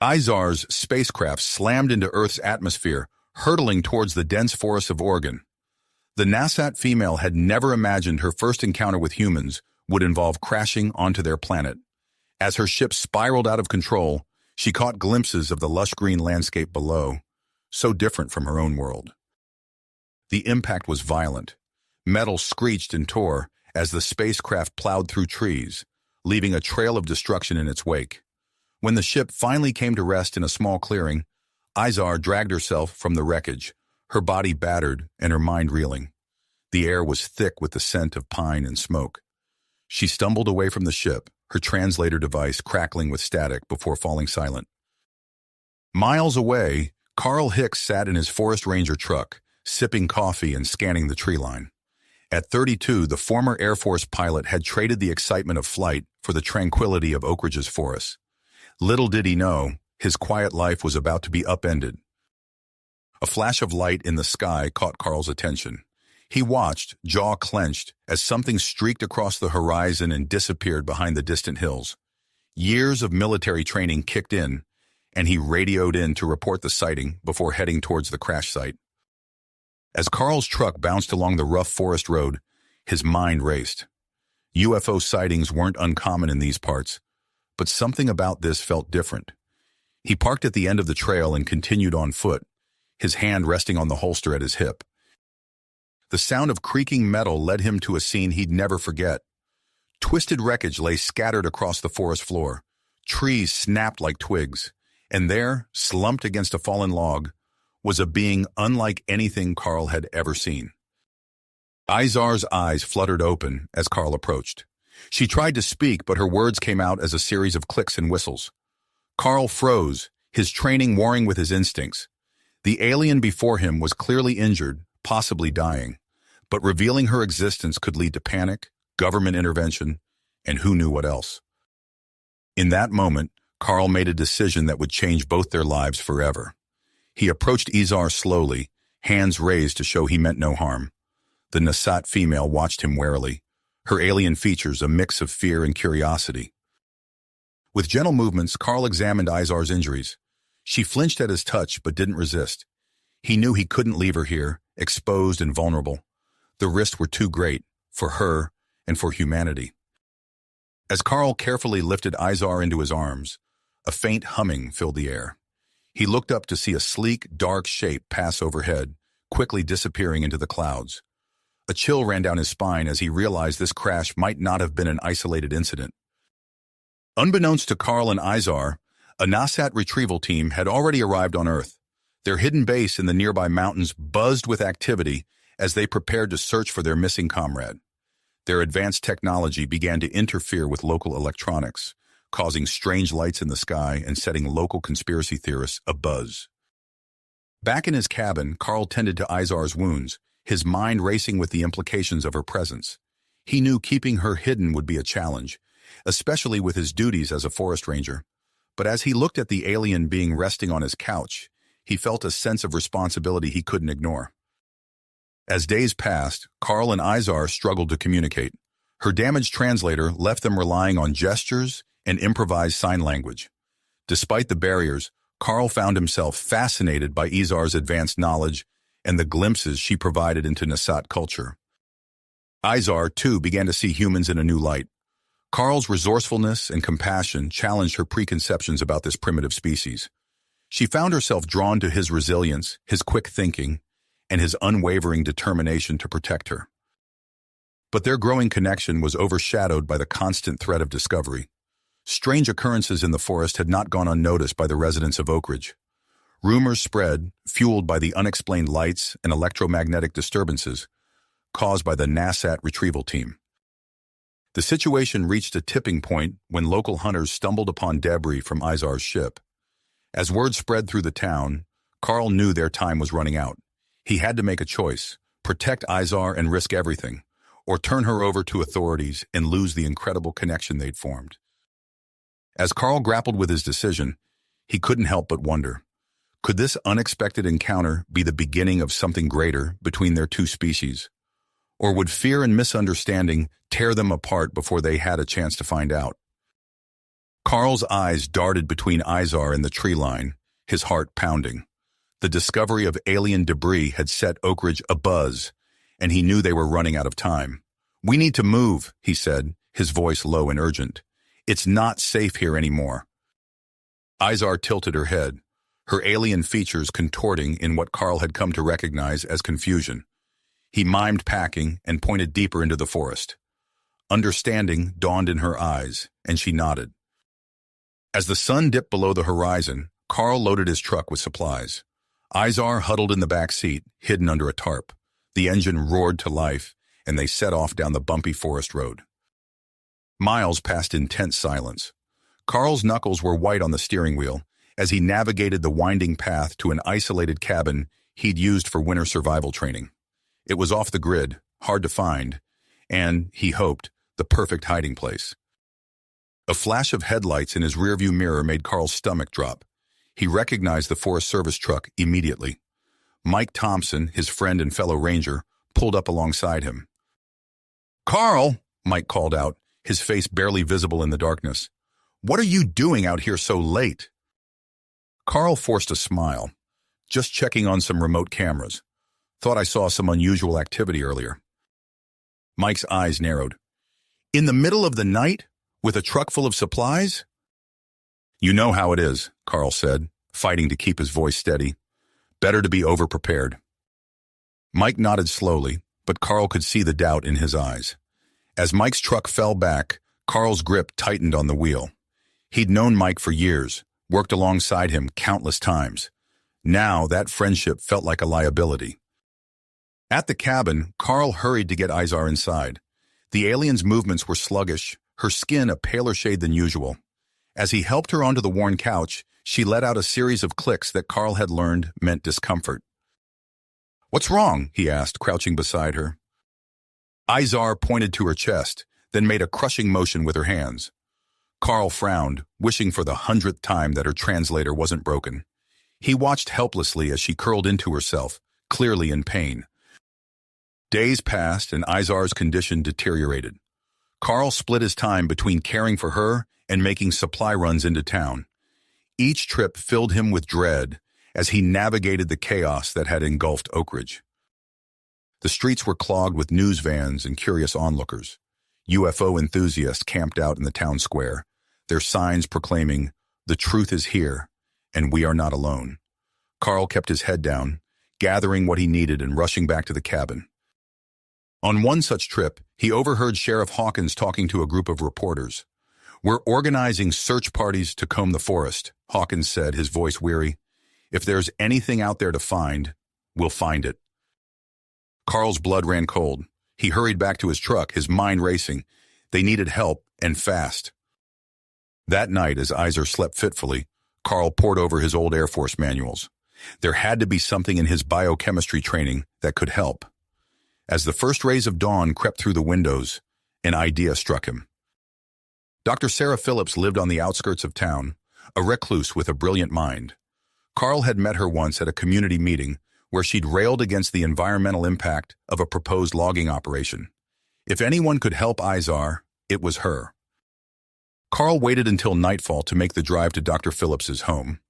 Izar's spacecraft slammed into Earth's atmosphere, hurtling towards the dense forests of Oregon. The NASAT female had never imagined her first encounter with humans would involve crashing onto their planet. As her ship spiraled out of control, she caught glimpses of the lush green landscape below, so different from her own world. The impact was violent. Metal screeched and tore as the spacecraft plowed through trees, leaving a trail of destruction in its wake. When the ship finally came to rest in a small clearing, Izar dragged herself from the wreckage, her body battered and her mind reeling. The air was thick with the scent of pine and smoke. She stumbled away from the ship, her translator device crackling with static before falling silent. Miles away, Carl Hicks sat in his forest ranger truck, sipping coffee and scanning the tree line. At 32, the former Air Force pilot had traded the excitement of flight for the tranquility of Oak Ridge's forests. Little did he know, his quiet life was about to be upended. A flash of light in the sky caught Carl's attention. He watched, jaw clenched, as something streaked across the horizon and disappeared behind the distant hills. Years of military training kicked in, and he radioed in to report the sighting before heading towards the crash site. As Carl's truck bounced along the rough forest road, his mind raced. UFO sightings weren't uncommon in these parts, but something about this felt different. He parked at the end of the trail and continued on foot, his hand resting on the holster at his hip. The sound of creaking metal led him to a scene he'd never forget. Twisted wreckage lay scattered across the forest floor. Trees snapped like twigs, and there, slumped against a fallen log, was a being unlike anything Carl had ever seen. Izar's eyes fluttered open as Carl approached. She tried to speak, but her words came out as a series of clicks and whistles. Carl froze, his training warring with his instincts. The alien before him was clearly injured, possibly dying, but revealing her existence could lead to panic, government intervention, and who knew what else. In that moment, Carl made a decision that would change both their lives forever. He approached Izar slowly, hands raised to show he meant no harm. The NASAT female watched him warily, her alien features a mix of fear and curiosity. With gentle movements, Carl examined Izar's injuries. She flinched at his touch but didn't resist. He knew he couldn't leave her here, exposed and vulnerable. The risks were too great, for her and for humanity. As Carl carefully lifted Izar into his arms, a faint humming filled the air. He looked up to see a sleek, dark shape pass overhead, quickly disappearing into the clouds. A chill ran down his spine as he realized this crash might not have been an isolated incident. Unbeknownst to Carl and Izar, a NASAT retrieval team had already arrived on Earth. Their hidden base in the nearby mountains buzzed with activity as they prepared to search for their missing comrade. Their advanced technology began to interfere with local electronics, causing strange lights in the sky and setting local conspiracy theorists abuzz. Back in his cabin, Carl tended to Izar's wounds, his mind racing with the implications of her presence. He knew keeping her hidden would be a challenge, especially with his duties as a forest ranger. But as he looked at the alien being resting on his couch, he felt a sense of responsibility he couldn't ignore. As days passed, Carl and Izar struggled to communicate. Her damaged translator left them relying on gestures and improvised sign language. Despite the barriers, Carl found himself fascinated by Izar's advanced knowledge and the glimpses she provided into NASAT culture. Izar, too, began to see humans in a new light. Carl's resourcefulness and compassion challenged her preconceptions about this primitive species. She found herself drawn to his resilience, his quick thinking, and his unwavering determination to protect her. But their growing connection was overshadowed by the constant threat of discovery. Strange occurrences in the forest had not gone unnoticed by the residents of Oak Ridge. Rumors spread, fueled by the unexplained lights and electromagnetic disturbances caused by the NASAT retrieval team. The situation reached a tipping point when local hunters stumbled upon debris from Izar's ship. As word spread through the town, Carl knew their time was running out. He had to make a choice, protect Izar and risk everything, or turn her over to authorities and lose the incredible connection they'd formed. As Carl grappled with his decision, he couldn't help but wonder, could this unexpected encounter be the beginning of something greater between their two species? Or would fear and misunderstanding tear them apart before they had a chance to find out? Carl's eyes darted between Izar and the tree line, his heart pounding. The discovery of alien debris had set Oak Ridge abuzz, and he knew they were running out of time. "We need to move," he said, his voice low and urgent. "It's not safe here anymore." Izar tilted her head, her alien features contorting in what Carl had come to recognize as confusion. He mimed packing and pointed deeper into the forest. Understanding dawned in her eyes, and she nodded. As the sun dipped below the horizon, Carl loaded his truck with supplies. Izar huddled in the back seat, hidden under a tarp. The engine roared to life, and they set off down the bumpy forest road. Miles passed in tense silence. Carl's knuckles were white on the steering wheel as he navigated the winding path to an isolated cabin he'd used for winter survival training. It was off the grid, hard to find, and, he hoped, the perfect hiding place. A flash of headlights in his rearview mirror made Carl's stomach drop. He recognized the Forest Service truck immediately. Mike Thompson, his friend and fellow ranger, pulled up alongside him. "Carl," Mike called out, his face barely visible in the darkness. "What are you doing out here so late?" Carl forced a smile. "Just checking on some remote cameras. Thought I saw some unusual activity earlier." Mike's eyes narrowed. "In the middle of the night? With a truck full of supplies?" "You know how it is," Carl said, fighting to keep his voice steady. "Better to be over-prepared." Mike nodded slowly, but Carl could see the doubt in his eyes. As Mike's truck fell back, Carl's grip tightened on the wheel. He'd known Mike for years, worked alongside him countless times. Now that friendship felt like a liability. At the cabin, Carl hurried to get Izar inside. The alien's movements were sluggish, her skin a paler shade than usual. As he helped her onto the worn couch, she let out a series of clicks that Carl had learned meant discomfort. "What's wrong?" he asked, crouching beside her. Izar pointed to her chest, then made a crushing motion with her hands. Carl frowned, wishing for the 100th time that her translator wasn't broken. He watched helplessly as she curled into herself, clearly in pain. Days passed and Izar's condition deteriorated. Carl split his time between caring for her and making supply runs into town. Each trip filled him with dread as he navigated the chaos that had engulfed Oak Ridge. The streets were clogged with news vans and curious onlookers. UFO enthusiasts camped out in the town square, their signs proclaiming, "The truth is here, and we are not alone." Carl kept his head down, gathering what he needed and rushing back to the cabin. On one such trip, he overheard Sheriff Hawkins talking to a group of reporters. "We're organizing search parties to comb the forest," Hawkins said, his voice weary. "If there's anything out there to find, we'll find it." Carl's blood ran cold. He hurried back to his truck, his mind racing. They needed help, and fast. That night, as Izar slept fitfully, Carl pored over his old Air Force manuals. There had to be something in his biochemistry training that could help. As the first rays of dawn crept through the windows, an idea struck him. Dr. Sarah Phillips lived on the outskirts of town, a recluse with a brilliant mind. Carl had met her once at a community meeting where she'd railed against the environmental impact of a proposed logging operation. If anyone could help Izar, it was her. Carl waited until nightfall to make the drive to Dr. Phillips's home.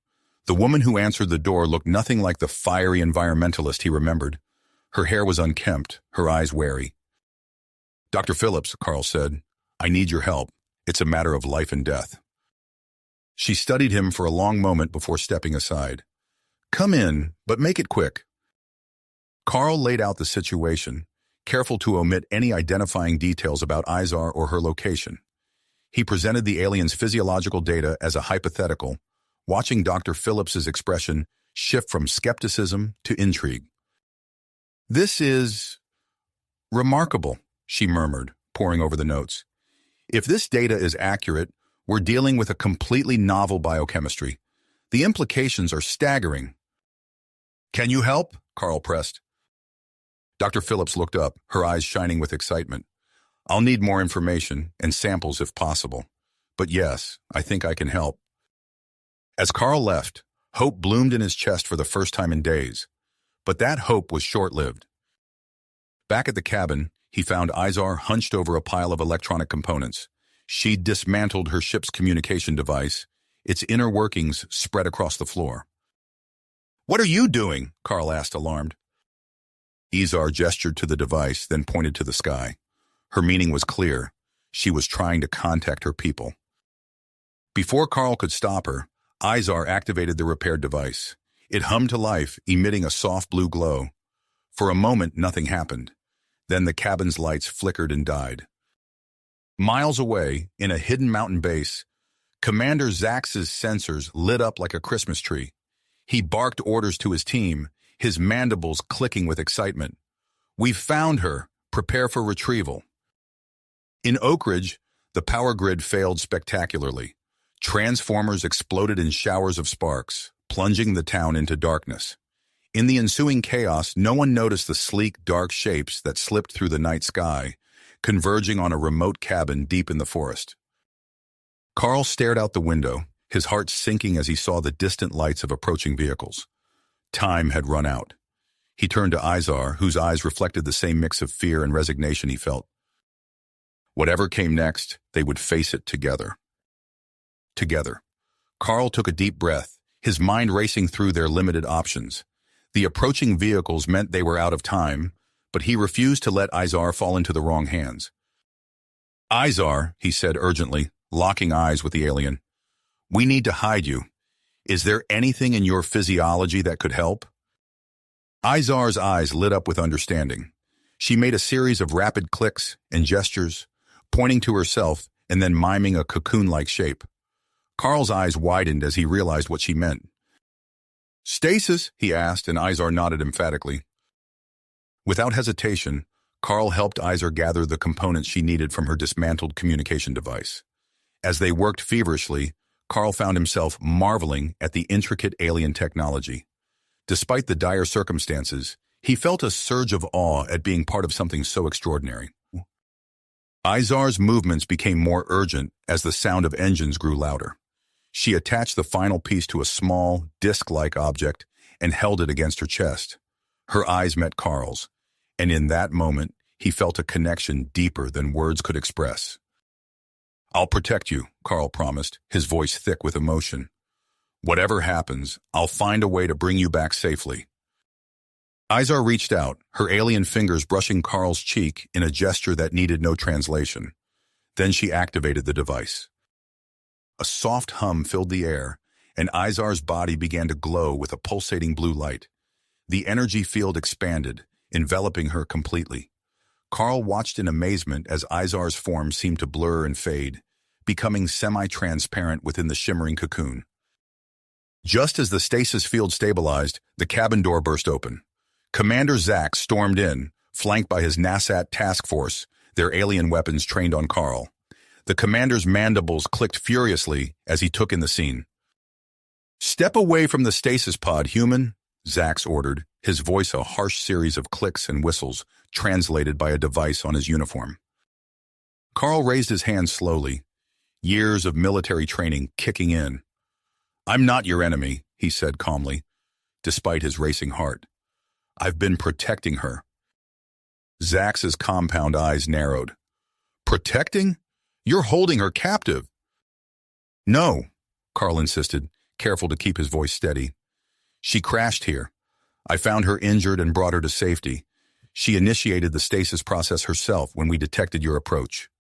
The woman who answered the door looked nothing like the fiery environmentalist he remembered. Her hair was unkempt, her eyes wary. "Dr. Phillips," Carl said, "I need your help. It's a matter of life and death." She studied him for a long moment before stepping aside. "Come in, but make it quick." Carl laid out the situation, careful to omit any identifying details about Izar or her location. He presented the alien's physiological data as a hypothetical, watching Dr. Phillips's expression shift from skepticism to intrigue. "This is remarkable," she murmured, poring over the notes. "If this data is accurate, we're dealing with a completely novel biochemistry. The implications are staggering." "Can you help?" Carl pressed. Dr. Phillips looked up, her eyes shining with excitement. "I'll need more information and samples if possible. But yes, I think I can help." As Carl left, hope bloomed in his chest for the first time in days. But that hope was short-lived. Back at the cabin, he found Izar hunched over a pile of electronic components. She dismantled her ship's communication device. Its inner workings spread across the floor. "What are you doing?" Carl asked, alarmed. Izar gestured to the device, then pointed to the sky. Her meaning was clear. She was trying to contact her people. Before Carl could stop her, Izar activated the repaired device. It hummed to life, emitting a soft blue glow. For a moment, nothing happened. Then the cabin's lights flickered and died. Miles away, in a hidden mountain base, Commander Zax's sensors lit up like a Christmas tree. He barked orders to his team, his mandibles clicking with excitement. "We've found her. Prepare for retrieval." In Oak Ridge, the power grid failed spectacularly. Transformers exploded in showers of sparks, plunging the town into darkness. In the ensuing chaos, no one noticed the sleek, dark shapes that slipped through the night sky, converging on a remote cabin deep in the forest. Carl stared out the window, his heart sinking as he saw the distant lights of approaching vehicles. Time had run out. He turned to Izar, whose eyes reflected the same mix of fear and resignation he felt. Whatever came next, they would face it together. Together. Carl took a deep breath, his mind racing through their limited options. The approaching vehicles meant they were out of time, but he refused to let Izar fall into the wrong hands. "Izar," he said urgently, locking eyes with the alien, "we need to hide you. Is there anything in your physiology that could help?" Izar's eyes lit up with understanding. She made a series of rapid clicks and gestures, pointing to herself and then miming a cocoon-like shape. Carl's eyes widened as he realized what she meant. "Stasis?" he asked, and Izar nodded emphatically. Without hesitation, Carl helped Izar gather the components she needed from her dismantled communication device. As they worked feverishly, Carl found himself marveling at the intricate alien technology. Despite the dire circumstances, he felt a surge of awe at being part of something so extraordinary. Izar's movements became more urgent as the sound of engines grew louder. She attached the final piece to a small, disc-like object and held it against her chest. Her eyes met Carl's, and in that moment, he felt a connection deeper than words could express. "I'll protect you," Carl promised, his voice thick with emotion. "Whatever happens, I'll find a way to bring you back safely." Izar reached out, her alien fingers brushing Carl's cheek in a gesture that needed no translation. Then she activated the device. A soft hum filled the air, and Izar's body began to glow with a pulsating blue light. The energy field expanded, enveloping her completely. Carl watched in amazement as Izar's form seemed to blur and fade, becoming semi-transparent within the shimmering cocoon. Just as the stasis field stabilized, the cabin door burst open. Commander Zax stormed in, flanked by his NASAT task force, their alien weapons trained on Carl. The commander's mandibles clicked furiously as he took in the scene. "Step away from the stasis pod, human," Zax ordered, his voice a harsh series of clicks and whistles, translated by a device on his uniform. Carl raised his hand slowly, years of military training kicking in. "I'm not your enemy," he said calmly, despite his racing heart. "I've been protecting her." Zax's compound eyes narrowed. "Protecting? You're holding her captive." "No," Carl insisted, careful to keep his voice steady. "She crashed here. I found her injured and brought her to safety. She initiated the stasis process herself when we detected your approach."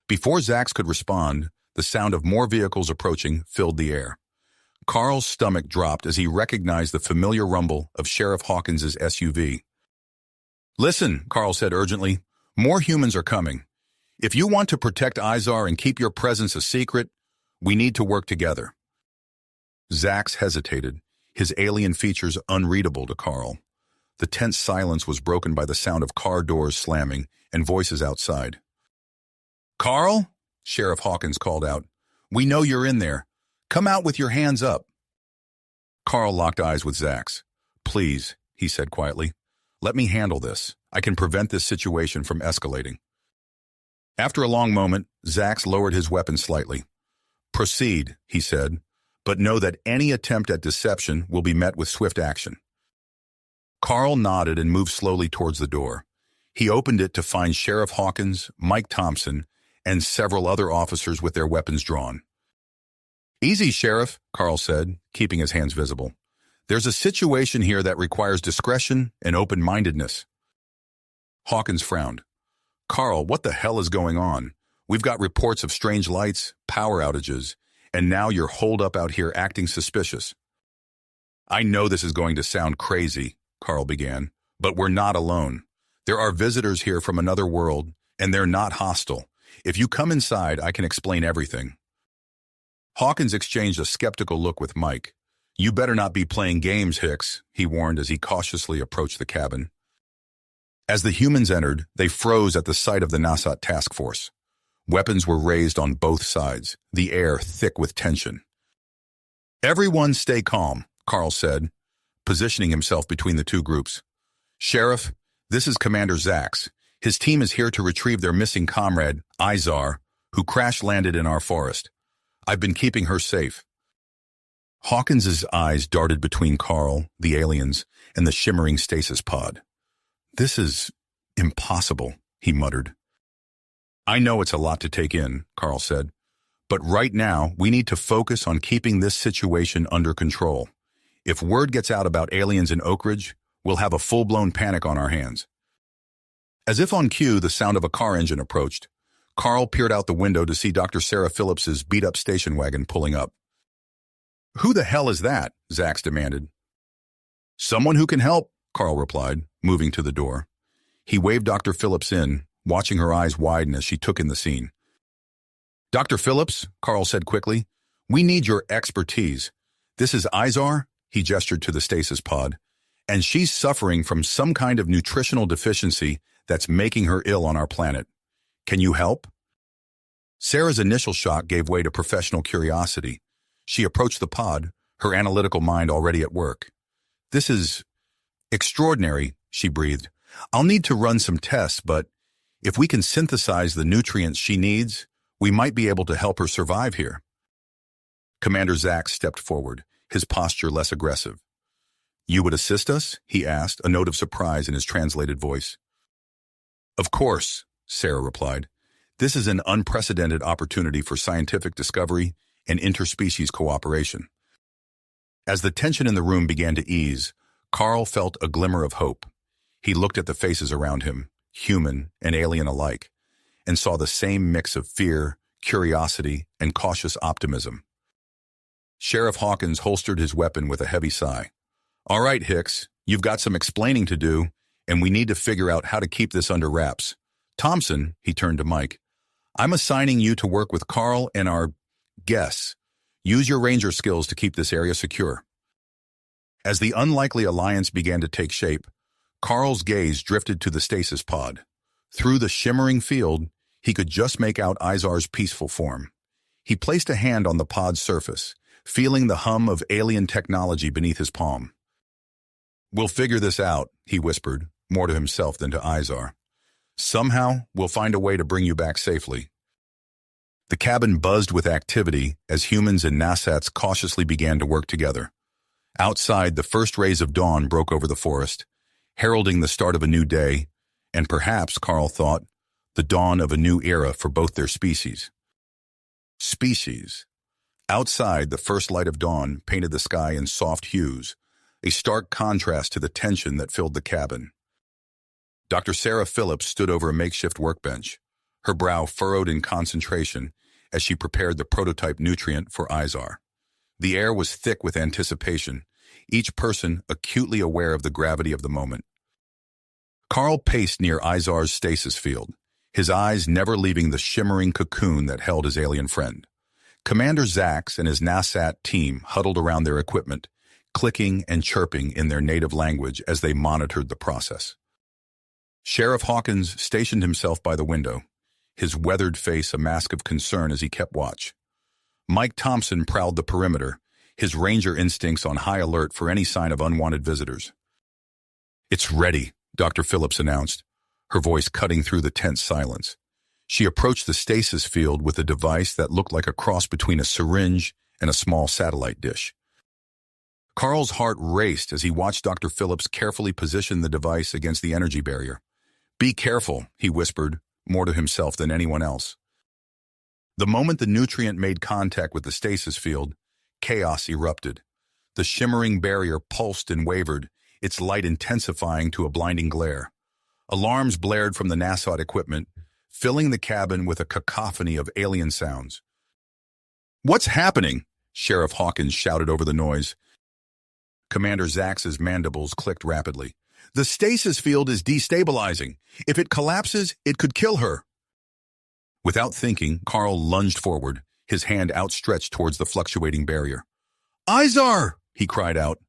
Before Zax could respond, the sound of more vehicles approaching filled the air. Carl's stomach dropped as he recognized the familiar rumble of Sheriff Hawkins's SUV. "Listen," Carl said urgently, "more humans are coming. If you want to protect Izar and keep your presence a secret, we need to work together." Zax hesitated, his alien features unreadable to Carl. The tense silence was broken by the sound of car doors slamming and voices outside. "Carl?" Sheriff Hawkins called out. "We know you're in there. Come out with your hands up." Carl locked eyes with Zax. "Please," he said quietly, "let me handle this. I can prevent this situation from escalating." After a long moment, Zax lowered his weapon slightly. "Proceed," he said, "but know that any attempt at deception will be met with swift action." Carl nodded and moved slowly towards the door. He opened it to find Sheriff Hawkins, Mike Thompson, and several other officers with their weapons drawn. "Easy, Sheriff," Carl said, keeping his hands visible. "There's a situation here that requires discretion and open-mindedness." Hawkins frowned. "Carl, what the hell is going on? We've got reports of strange lights, power outages, and now you're holed up out here acting suspicious." "I know this is going to sound crazy," Carl began, "but we're not alone. There are visitors here from another world, and they're not hostile. If you come inside, I can explain everything." Hawkins exchanged a skeptical look with Mike. "You better not be playing games, Hicks," he warned as he cautiously approached the cabin. As the humans entered, they froze at the sight of the Nasat task force. Weapons were raised on both sides, the air thick with tension. "Everyone stay calm," Carl said, positioning himself between the two groups. "Sheriff, this is Commander Zax. His team is here to retrieve their missing comrade, Izar, who crash-landed in our forest. I've been keeping her safe." Hawkins's eyes darted between Carl, the aliens, and the shimmering stasis pod. "This is impossible," he muttered. "I know it's a lot to take in," Carl said, "but right now we need to focus on keeping this situation under control. If word gets out about aliens in Oak Ridge, we'll have a full-blown panic on our hands." As if on cue, the sound of a car engine approached. Carl peered out the window to see Dr. Sarah Phillips's beat-up station wagon pulling up. "Who the hell is that?" Zax demanded. "Someone who can help," Carl replied, moving to the door. He waved Dr. Phillips in, watching her eyes widen as she took in the scene. "Dr. Phillips," Carl said quickly, "we need your expertise. This is Izar," he gestured to the stasis pod, "and she's suffering from some kind of nutritional deficiency that's making her ill on our planet. Can you help?" Sarah's initial shock gave way to professional curiosity. She approached the pod, her analytical mind already at work. "This is extraordinary," she breathed. "I'll need to run some tests, but if we can synthesize the nutrients she needs, we might be able to help her survive here." Commander Zax stepped forward, his posture less aggressive. "You would assist us?" he asked, a note of surprise in his translated voice. "Of course," Sarah replied. "This is an unprecedented opportunity for scientific discovery and interspecies cooperation." As the tension in the room began to ease, Carl felt a glimmer of hope. He looked at the faces around him, human and alien alike, and saw the same mix of fear, curiosity, and cautious optimism. Sheriff Hawkins holstered his weapon with a heavy sigh. "All right, Hicks, you've got some explaining to do, and we need to figure out how to keep this under wraps. Thompson," he turned to Mike, "I'm assigning you to work with Carl and our guests. Use your ranger skills to keep this area secure." As the unlikely alliance began to take shape, Carl's gaze drifted to the stasis pod. Through the shimmering field, he could just make out Izar's peaceful form. He placed a hand on the pod's surface, feeling the hum of alien technology beneath his palm. "We'll figure this out," he whispered, more to himself than to Izar. "Somehow, we'll find a way to bring you back safely." The cabin buzzed with activity as humans and Nasats cautiously began to work together. Outside, the first rays of dawn broke over the forest, heralding the start of a new day, and perhaps, Carl thought, the dawn of a new era for both their species. Species. Outside, the first light of dawn painted the sky in soft hues, a stark contrast to the tension that filled the cabin. Dr. Sarah Phillips stood over a makeshift workbench, her brow furrowed in concentration as she prepared the prototype nutrient for Izar. The air was thick with anticipation, each person acutely aware of the gravity of the moment. Carl paced near Izar's stasis field, his eyes never leaving the shimmering cocoon that held his alien friend. Commander Zax and his Nasat team huddled around their equipment, clicking and chirping in their native language as they monitored the process. Sheriff Hawkins stationed himself by the window, his weathered face a mask of concern as he kept watch. Mike Thompson prowled the perimeter, his ranger instincts on high alert for any sign of unwanted visitors. "It's ready," Dr. Phillips announced, her voice cutting through the tense silence. She approached the stasis field with a device that looked like a cross between a syringe and a small satellite dish. Carl's heart raced as he watched Dr. Phillips carefully position the device against the energy barrier. "Be careful," he whispered, more to himself than anyone else. The moment the nutrient made contact with the stasis field, chaos erupted. The shimmering barrier pulsed and wavered, its light intensifying to a blinding glare. Alarms blared from the NASA equipment, filling the cabin with a cacophony of alien sounds. "What's happening?" Sheriff Hawkins shouted over the noise. Commander Zax's mandibles clicked rapidly. "The stasis field is destabilizing. If it collapses, it could kill her." Without thinking, Carl lunged forward, his hand outstretched towards the fluctuating barrier. "Izar!" he cried out.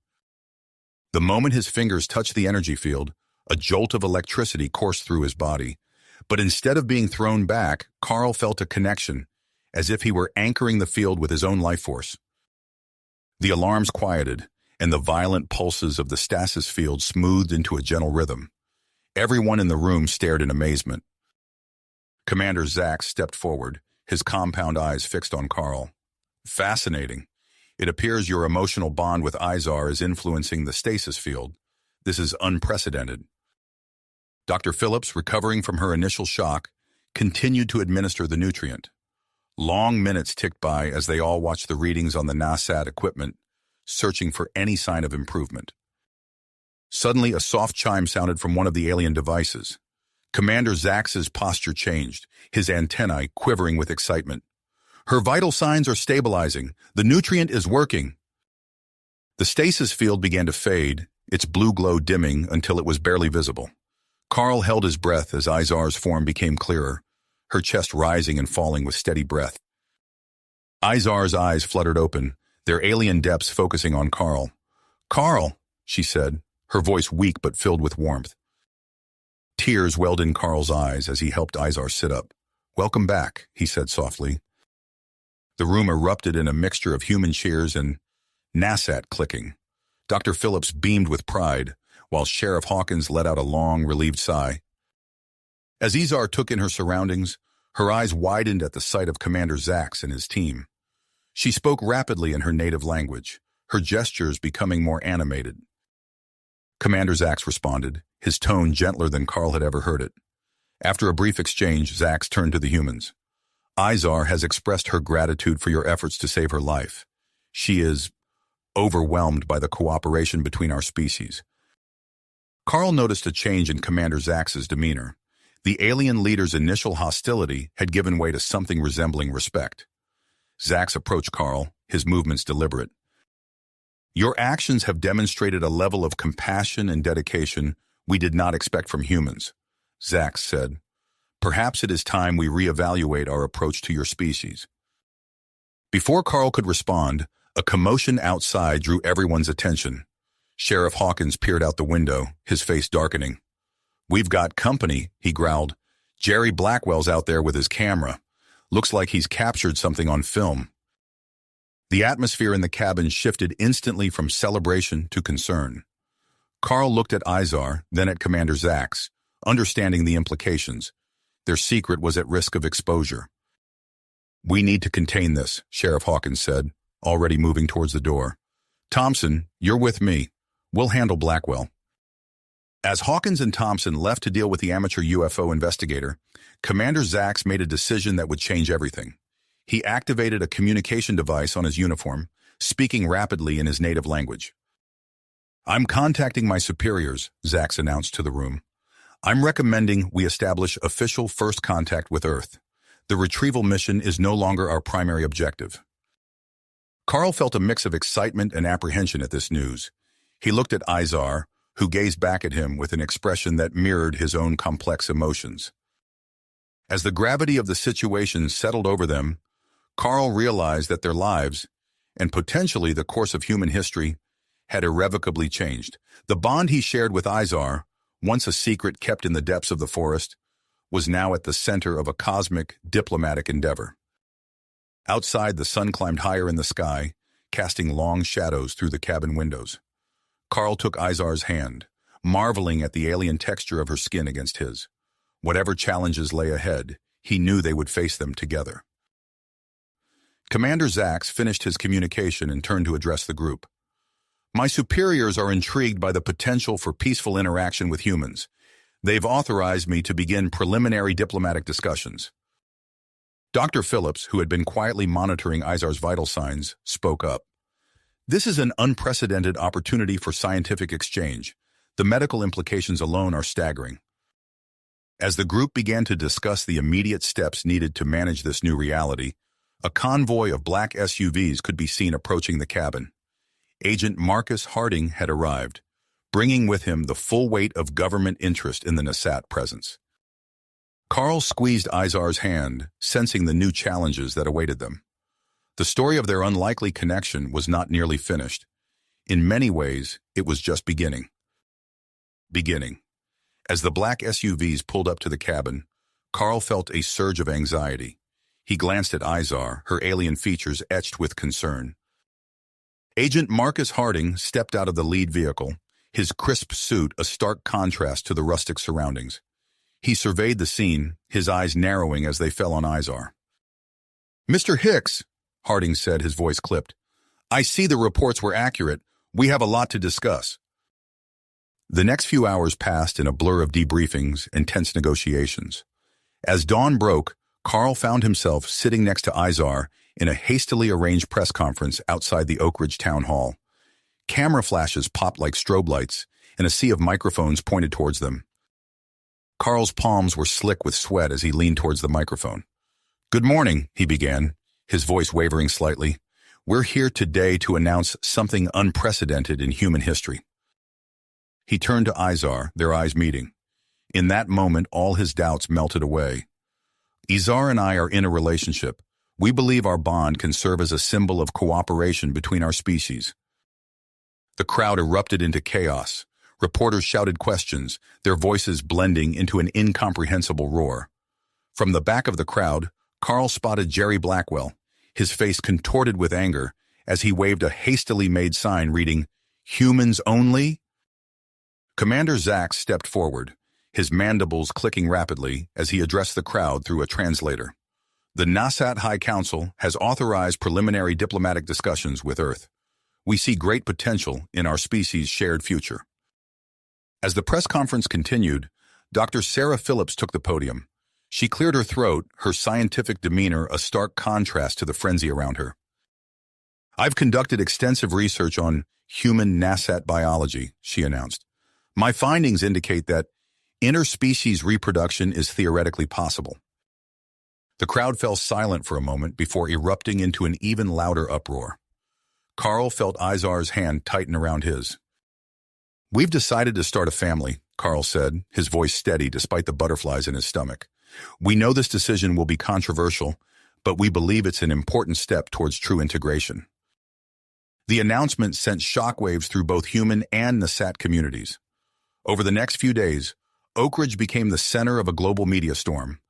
The moment his fingers touched the energy field, a jolt of electricity coursed through his body. But instead of being thrown back, Carl felt a connection, as if he were anchoring the field with his own life force. The alarms quieted, and the violent pulses of the stasis field smoothed into a gentle rhythm. Everyone in the room stared in amazement. Commander Zax stepped forward, his compound eyes fixed on Carl. "Fascinating. It appears your emotional bond with Izar is influencing the stasis field. This is unprecedented." Dr. Phillips, recovering from her initial shock, continued to administer the nutrient. Long minutes ticked by as they all watched the readings on the NASA equipment, searching for any sign of improvement. Suddenly, a soft chime sounded from one of the alien devices. Commander Zax's posture changed, his antennae quivering with excitement. "Her vital signs are stabilizing. The nutrient is working." The stasis field began to fade, its blue glow dimming until it was barely visible. Carl held his breath as Izar's form became clearer, her chest rising and falling with steady breath. Izar's eyes fluttered open, their alien depths focusing on Carl. "Carl," she said, her voice weak but filled with warmth. Tears welled in Carl's eyes as he helped Izar sit up. "Welcome back," he said softly. The room erupted in a mixture of human cheers and NASAT clicking. Dr. Phillips beamed with pride, while Sheriff Hawkins let out a long, relieved sigh. As Izar took in her surroundings, her eyes widened at the sight of Commander Zax and his team. She spoke rapidly in her native language, her gestures becoming more animated. Commander Zax responded, his tone gentler than Carl had ever heard it. After a brief exchange, Zax turned to the humans. "Izar has expressed her gratitude for your efforts to save her life. She is overwhelmed by the cooperation between our species." Carl noticed a change in Commander Zax's demeanor. The alien leader's initial hostility had given way to something resembling respect. Zax approached Carl, his movements deliberate. "Your actions have demonstrated a level of compassion and dedication we did not expect from humans," Zax said. "Perhaps it is time we reevaluate our approach to your species." Before Carl could respond, a commotion outside drew everyone's attention. Sheriff Hawkins peered out the window, his face darkening. "We've got company," he growled. "Jerry Blackwell's out there with his camera. Looks like he's captured something on film." The atmosphere in the cabin shifted instantly from celebration to concern. Carl looked at Izar, then at Commander Zax, understanding the implications. Their secret was at risk of exposure. "We need to contain this," Sheriff Hawkins said, already moving towards the door. "Thompson, you're with me. We'll handle Blackwell." As Hawkins and Thompson left to deal with the amateur UFO investigator, Commander Zax made a decision that would change everything. He activated a communication device on his uniform, speaking rapidly in his native language. "I'm contacting my superiors," Zax announced to the room. "I'm recommending we establish official first contact with Earth. The retrieval mission is no longer our primary objective." Carl felt a mix of excitement and apprehension at this news. He looked at Izar, who gazed back at him with an expression that mirrored his own complex emotions. As the gravity of the situation settled over them, Carl realized that their lives, and potentially the course of human history, had irrevocably changed. The bond he shared with Izar, once a secret kept in the depths of the forest, was now at the center of a cosmic, diplomatic endeavor. Outside, the sun climbed higher in the sky, casting long shadows through the cabin windows. Carl took Izar's hand, marveling at the alien texture of her skin against his. Whatever challenges lay ahead, he knew they would face them together. Commander Zax finished his communication and turned to address the group. "My superiors are intrigued by the potential for peaceful interaction with humans. They've authorized me to begin preliminary diplomatic discussions." Dr. Phillips, who had been quietly monitoring Izar's vital signs, spoke up. This is an unprecedented opportunity for scientific exchange. The medical implications alone are staggering. As the group began to discuss the immediate steps needed to manage this new reality, a convoy of black SUVs could be seen approaching the cabin. Agent Marcus Harding had arrived, bringing with him the full weight of government interest in the Nasat presence. Carl squeezed Izar's hand, sensing the new challenges that awaited them. The story of their unlikely connection was not nearly finished. In many ways, it was just beginning. As the black SUVs pulled up to the cabin, Carl felt a surge of anxiety. He glanced at Izar, her alien features etched with concern. Agent Marcus Harding stepped out of the lead vehicle, his crisp suit a stark contrast to the rustic surroundings. He surveyed the scene, his eyes narrowing as they fell on Izar. "Mr. Hicks," Harding said, his voice clipped, "I see the reports were accurate. We have a lot to discuss." The next few hours passed in a blur of debriefings and tense negotiations. As dawn broke, Carl found himself sitting next to Izar in a hastily arranged press conference outside the Oak Ridge Town Hall. Camera flashes popped like strobe lights, and a sea of microphones pointed towards them. Carl's palms were slick with sweat as he leaned towards the microphone. "Good morning," he began, his voice wavering slightly. "We're here today to announce something unprecedented in human history." He turned to Izar, their eyes meeting. In that moment, all his doubts melted away. "Izar and I are in a relationship. We believe our bond can serve as a symbol of cooperation between our species." The crowd erupted into chaos. Reporters shouted questions, their voices blending into an incomprehensible roar. From the back of the crowd, Carl spotted Jerry Blackwell, his face contorted with anger, as he waved a hastily made sign reading, "Humans only?" Commander Zax stepped forward, his mandibles clicking rapidly as he addressed the crowd through a translator. "The Nasat High Council has authorized preliminary diplomatic discussions with Earth. We see great potential in our species' shared future." As the press conference continued, Dr. Sarah Phillips took the podium. She cleared her throat, her scientific demeanor a stark contrast to the frenzy around her. "I've conducted extensive research on human Nasat biology," she announced. "My findings indicate that interspecies reproduction is theoretically possible." The crowd fell silent for a moment before erupting into an even louder uproar. Carl felt Izar's hand tighten around his. "We've decided to start a family," Carl said, his voice steady despite the butterflies in his stomach. "We know this decision will be controversial, but we believe it's an important step towards true integration." The announcement sent shockwaves through both human and Nasat communities. Over the next few days, Oak Ridge became the center of a global media storm.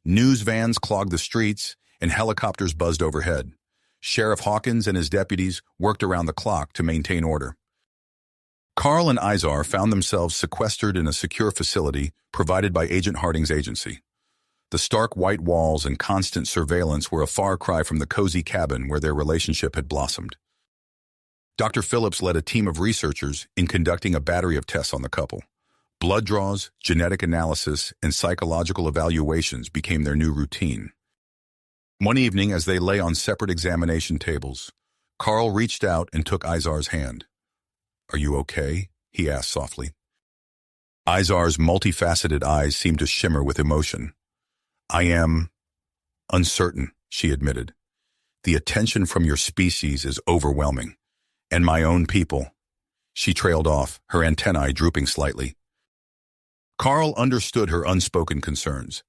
News vans clogged the streets, and helicopters buzzed overhead. Sheriff Hawkins and his deputies worked around the clock to maintain order. Carl and Izar found themselves sequestered in a secure facility provided by Agent Harding's agency. The stark white walls and constant surveillance were a far cry from the cozy cabin where their relationship had blossomed. Dr. Phillips led a team of researchers in conducting a battery of tests on the couple. Blood draws, genetic analysis, and psychological evaluations became their new routine. One evening, as they lay on separate examination tables, Carl reached out and took Izar's hand. "Are you okay?" he asked softly. Izar's multifaceted eyes seemed to shimmer with emotion. "I am uncertain," she admitted. "The attention from your species is overwhelming. And my own people." She trailed off, her antennae drooping slightly. Carl understood her unspoken concerns.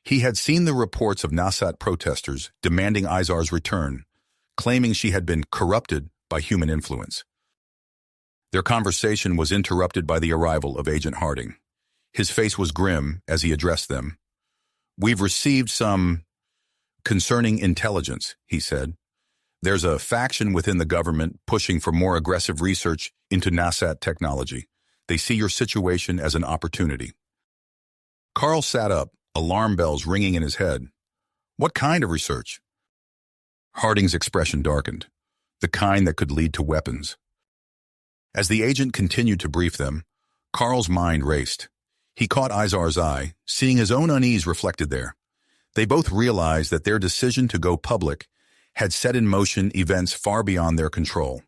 He had seen the reports of Nasat protesters demanding Izar's return, claiming she had been corrupted by human influence. Their conversation was interrupted by the arrival of Agent Harding. His face was grim as he addressed them. "We've received some concerning intelligence," he said. "There's a faction within the government pushing for more aggressive research into Nasat technology. They see your situation as an opportunity." Carl sat up, alarm bells ringing in his head. "What kind of research?" Harding's expression darkened. "The kind that could lead to weapons." As the agent continued to brief them, Carl's mind raced. He caught Izar's eye, seeing his own unease reflected there. They both realized that their decision to go public had set in motion events far beyond their control.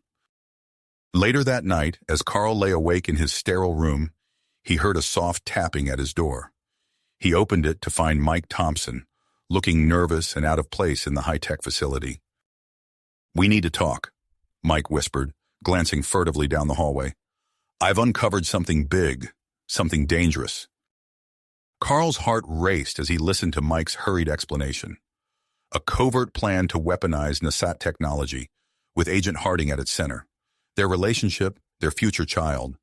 Later that night, as Carl lay awake in his sterile room, he heard a soft tapping at his door. He opened it to find Mike Thompson, looking nervous and out of place in the high-tech facility. "We need to talk," Mike whispered, glancing furtively down the hallway. "I've uncovered something big, something dangerous." Carl's heart raced as he listened to Mike's hurried explanation. A covert plan to weaponize Nasat technology, with Agent Harding at its center. Their relationship, their future child.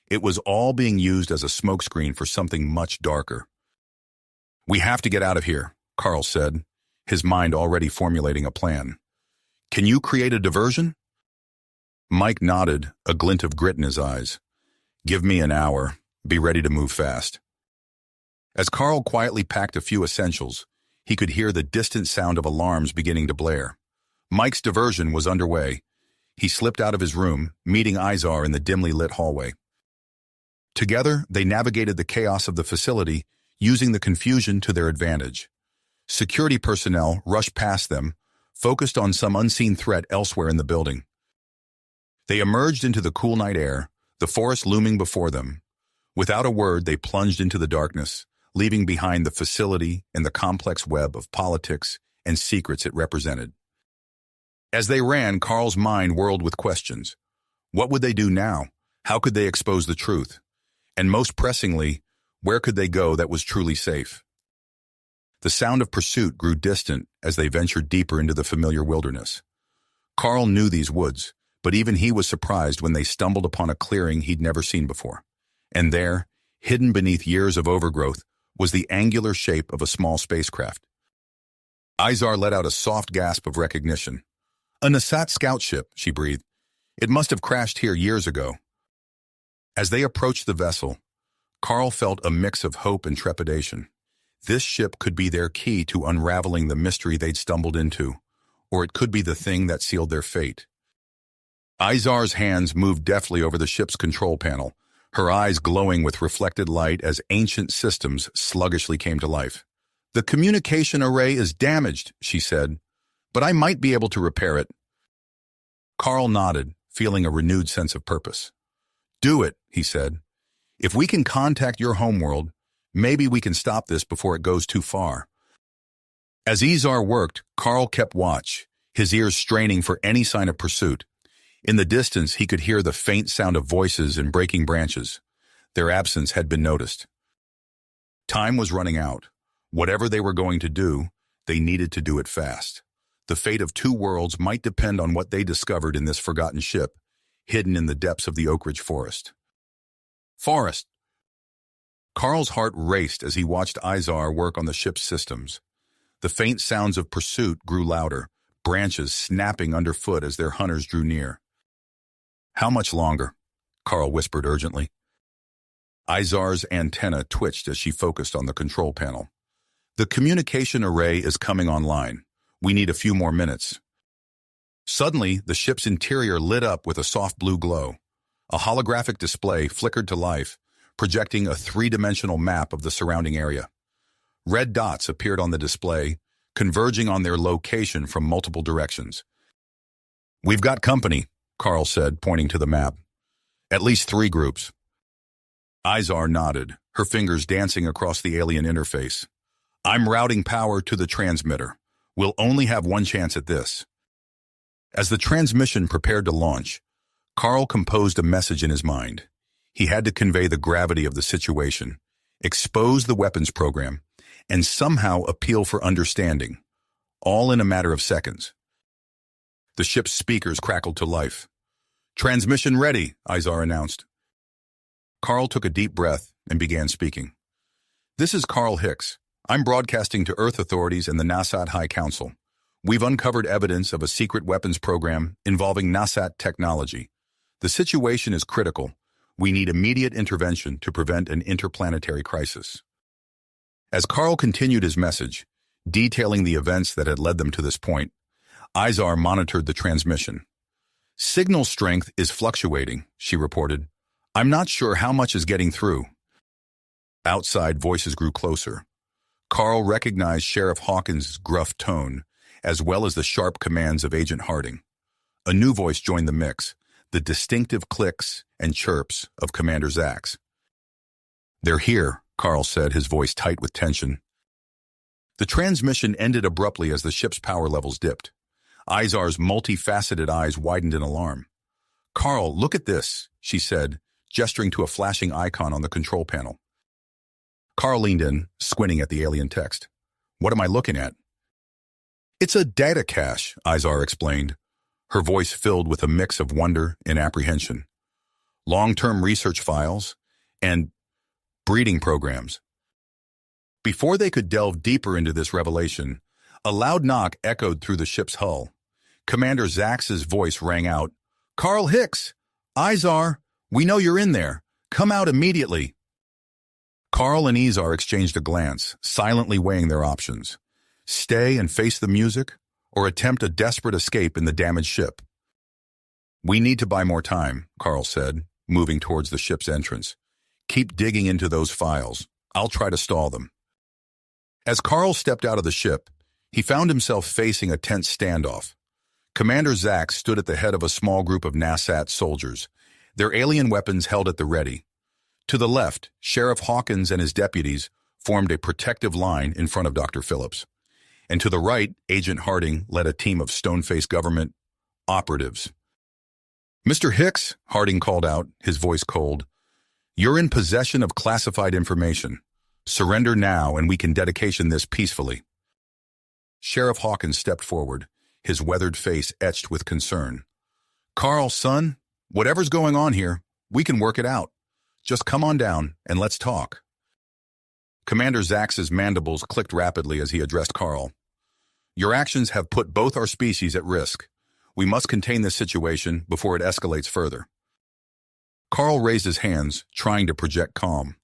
It was all being used as a smokescreen for something much darker. "We have to get out of here," Carl said, his mind already formulating a plan. "Can you create a diversion?" Mike nodded, a glint of grit in his eyes. "Give me an hour. Be ready to move fast." As Carl quietly packed a few essentials, he could hear the distant sound of alarms beginning to blare. Mike's diversion was underway. He slipped out of his room, meeting Izar in the dimly lit hallway. Together, they navigated the chaos of the facility, using the confusion to their advantage. Security personnel rushed past them, focused on some unseen threat elsewhere in the building. They emerged into the cool night air, the forest looming before them. Without a word, they plunged into the darkness, leaving behind the facility and the complex web of politics and secrets it represented. As they ran, Carl's mind whirled with questions. What would they do now? How could they expose the truth? And most pressingly, where could they go that was truly safe? The sound of pursuit grew distant as they ventured deeper into the familiar wilderness. Carl knew these woods, but even he was surprised when they stumbled upon a clearing he'd never seen before. And there, hidden beneath years of overgrowth, was the angular shape of a small spacecraft. Izar let out a soft gasp of recognition. "A Nasat scout ship," she breathed. "It must have crashed here years ago." As they approached the vessel, Carl felt a mix of hope and trepidation. This ship could be their key to unraveling the mystery they'd stumbled into, or it could be the thing that sealed their fate. Izar's hands moved deftly over the ship's control panel, her eyes glowing with reflected light as ancient systems sluggishly came to life. "The communication array is damaged," she said, "but I might be able to repair it." Carl nodded, feeling a renewed sense of purpose. "Do it," he said. "If we can contact your homeworld, maybe we can stop this before it goes too far." As Izar worked, Carl kept watch, his ears straining for any sign of pursuit. In the distance, he could hear the faint sound of voices and breaking branches. Their absence had been noticed. Time was running out. Whatever they were going to do, they needed to do it fast. The fate of two worlds might depend on what they discovered in this forgotten ship, hidden in the depths of the Oak Ridge forest. Carl's heart raced as he watched Izar work on the ship's systems. The faint sounds of pursuit grew louder, branches snapping underfoot as their hunters drew near. "How much longer?" Carl whispered urgently. Izar's antenna twitched as she focused on the control panel. "The communication array is coming online. We need a few more minutes." Suddenly, the ship's interior lit up with a soft blue glow. A holographic display flickered to life, projecting a three-dimensional map of the surrounding area. Red dots appeared on the display, converging on their location from multiple directions. "We've got company," Carl said, pointing to the map. "At least 3 groups." Izar nodded, her fingers dancing across the alien interface. "I'm routing power to the transmitter. We'll only have one chance at this." As the transmission prepared to launch, Carl composed a message in his mind. He had to convey the gravity of the situation, expose the weapons program, and somehow appeal for understanding, all in a matter of seconds. The ship's speakers crackled to life. "Transmission ready," Izar announced. Carl took a deep breath and began speaking. "This is Carl Hicks. I'm broadcasting to Earth authorities and the Nasat High Council. We've uncovered evidence of a secret weapons program involving Nasat technology. The situation is critical. We need immediate intervention to prevent an interplanetary crisis." As Carl continued his message, detailing the events that had led them to this point, Izar monitored the transmission. "Signal strength is fluctuating," she reported. "I'm not sure how much is getting through." Outside, voices grew closer. Carl recognized Sheriff Hawkins' gruff tone, as well as the sharp commands of Agent Harding. A new voice joined the mix, the distinctive clicks and chirps of Commander Zax. "They're here," Carl said, his voice tight with tension. The transmission ended abruptly as the ship's power levels dipped. Izar's multifaceted eyes widened in alarm. "Carl, look at this," she said, gesturing to a flashing icon on the control panel. Carl leaned in, squinting at the alien text. "What am I looking at?" "It's a data cache," Izar explained, her voice filled with a mix of wonder and apprehension. "Long-term research files and breeding programs." Before they could delve deeper into this revelation, a loud knock echoed through the ship's hull. Commander Zax's voice rang out, "Carl Hicks! Izar! We know you're in there. Come out immediately." Carl and Izar exchanged a glance, silently weighing their options. Stay and face the music, or attempt a desperate escape in the damaged ship. "We need to buy more time," Carl said, moving towards the ship's entrance. "Keep digging into those files. I'll try to stall them." As Carl stepped out of the ship, he found himself facing a tense standoff. Commander Zax stood at the head of a small group of Nasat soldiers, their alien weapons held at the ready. To the left, Sheriff Hawkins and his deputies formed a protective line in front of Dr. Phillips. And to the right, Agent Harding led a team of stone-faced government operatives. "Mr. Hicks," Harding called out, his voice cold, "you're in possession of classified information. Surrender now and we can dedication this peacefully." Sheriff Hawkins stepped forward, his weathered face etched with concern. "Carl, son, whatever's going on here, we can work it out. Just come on down and let's talk." Commander Zax's mandibles clicked rapidly as he addressed Carl. "Your actions have put both our species at risk. We must contain this situation before it escalates further." Carl raised his hands, trying to project calm.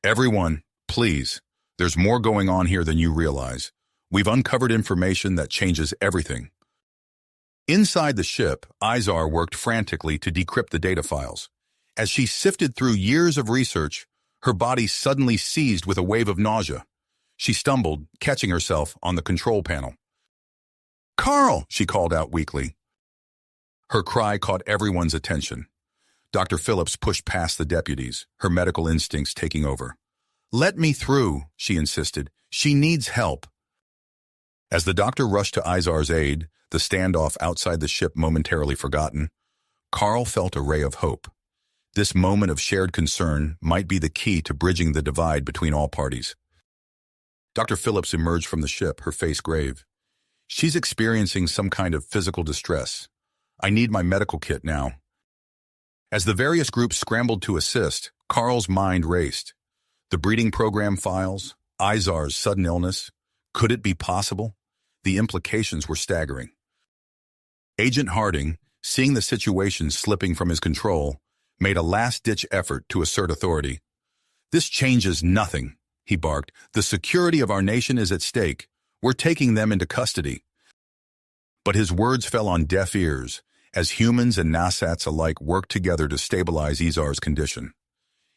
"Everyone, please, there's more going on here than you realize. We've uncovered information that changes everything." Inside the ship, Izar worked frantically to decrypt the data files. As she sifted through years of research, her body suddenly seized with a wave of nausea. She stumbled, catching herself on the control panel. "Carl!" she called out weakly. Her cry caught everyone's attention. Dr. Phillips pushed past the deputies, her medical instincts taking over. "Let me through," she insisted. "She needs help." As the doctor rushed to Izar's aid, the standoff outside the ship momentarily forgotten, Carl felt a ray of hope. This moment of shared concern might be the key to bridging the divide between all parties. Dr. Phillips emerged from the ship, her face grave. "She's experiencing some kind of physical distress. I need my medical kit now." As the various groups scrambled to assist, Carl's mind raced. The breeding program files, Izar's sudden illness. Could it be possible? The implications were staggering. Agent Harding, seeing the situation slipping from his control, made a last-ditch effort to assert authority. "This changes nothing," he barked. "The security of our nation is at stake. We're taking them into custody." But his words fell on deaf ears as humans and Nasats alike worked together to stabilize Izar's condition.